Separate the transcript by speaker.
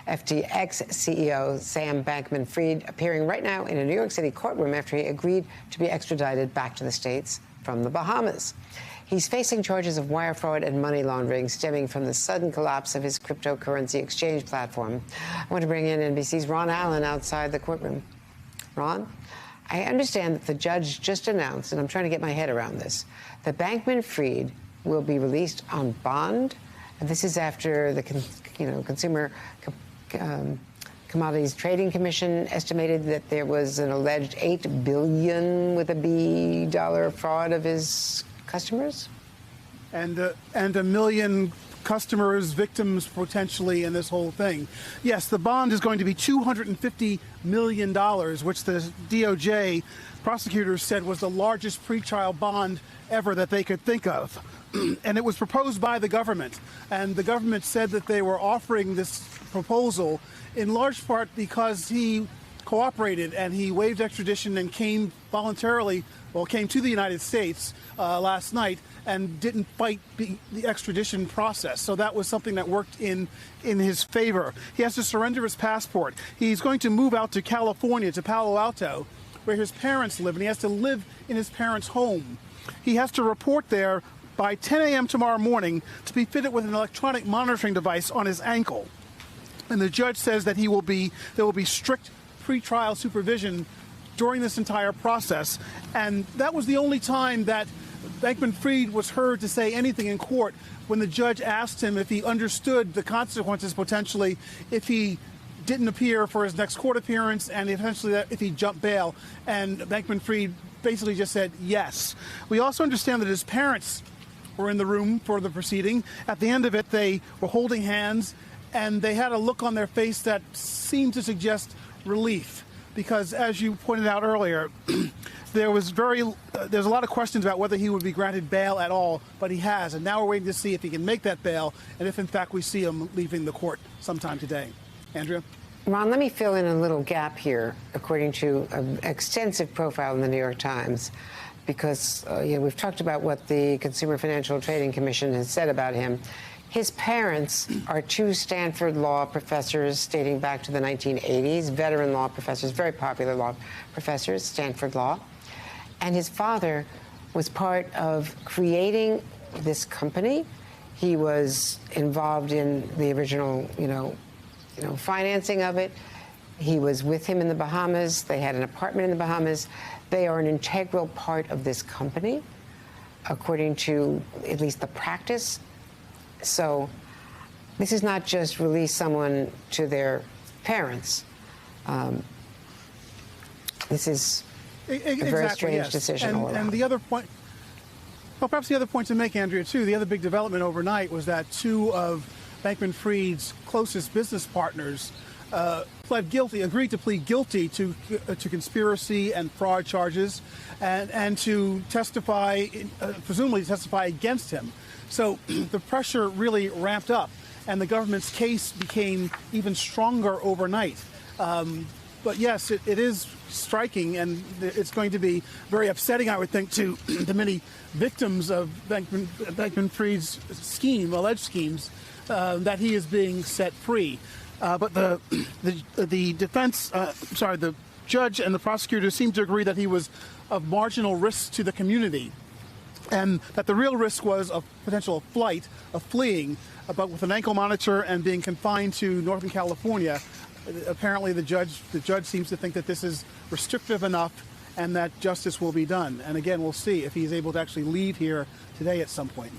Speaker 1: FTX CEO Sam Bankman-Fried appearing right now in a New York City courtroom after he agreed to be extradited back to the States from the Bahamas. He's facing charges of wire fraud and money laundering stemming from the sudden collapse of his cryptocurrency exchange platform. I want to bring in NBC's Ron Allen outside the courtroom. Ron, I understand that the judge just announced, and I'm trying to get my head around this, that Bankman-Fried will be released on bond. And this is after the Consumer Commodities Trading Commission estimated that there was an alleged $8 billion with a B dollar fraud of his customers,
Speaker 2: and a million customers, victims potentially in this whole thing. Yes, the bond is going to be $250 million, which the DOJ prosecutors said was the largest pretrial bond ever that they could think of. And it was proposed by the government. And the government said that they were offering this proposal in large part because he cooperated and he waived extradition and came voluntarily, came to the United States last night and didn't fight the extradition process. So that was something that worked in his favor. He has to surrender his passport. He's going to move out to California, to Palo Alto, where his parents live, and he has to live in his parents' home. He has to report there by 10 a.m. tomorrow morning to be fitted with an electronic monitoring device on his ankle. And the judge says that there will be strict pretrial supervision during this entire process. And that was the only time that Bankman-Fried was heard to say anything in court, when the judge asked him if he understood the consequences potentially if he didn't appear for his next court appearance and eventually if he jumped bail. And Bankman-Fried basically just said yes. We also understand that his parents were in the room for the proceeding. At the end of it, they were holding hands, and they had a look on their face that seemed to suggest relief, because as you pointed out earlier, there's a lot of questions about whether he would be granted bail at all, but he has, and now we're waiting to see if he can make that bail and if in fact we see him leaving the court sometime today. Andrea?
Speaker 1: Ron, let me fill in a little gap here, according to an extensive profile in the New York Times, because we've talked about what the Consumer Financial Trading Commission has said about him. His parents are two Stanford law professors dating back to the 1980s, veteran law professors, very popular law professors, Stanford Law. And his father was part of creating this company. He was involved in the original, financing of it. He was with him in the Bahamas. They had an apartment in the Bahamas. They are an integral part of this company, according to at least the practice. So this is not just release someone to their parents. This is a very strange decision all around.
Speaker 2: And the other point, perhaps the other point to make, Andrea, too, the other big development overnight was that two of Bankman-Fried's closest business partners agreed to plead guilty to conspiracy and fraud charges, and to testify, presumably testify against him. So the pressure really ramped up, and the government's case became even stronger overnight. But yes, it is striking, and it's going to be very upsetting, I would think, to the many victims of Bankman-Fried's alleged schemes, that he is being set free. But the judge and the prosecutor seem to agree that he was of marginal risk to the community, and that the real risk was of potential flight, of fleeing, but with an ankle monitor and being confined to Northern California. Apparently the judge seems to think that this is restrictive enough and that justice will be done. And again, we'll see if he's able to actually leave here today at some point.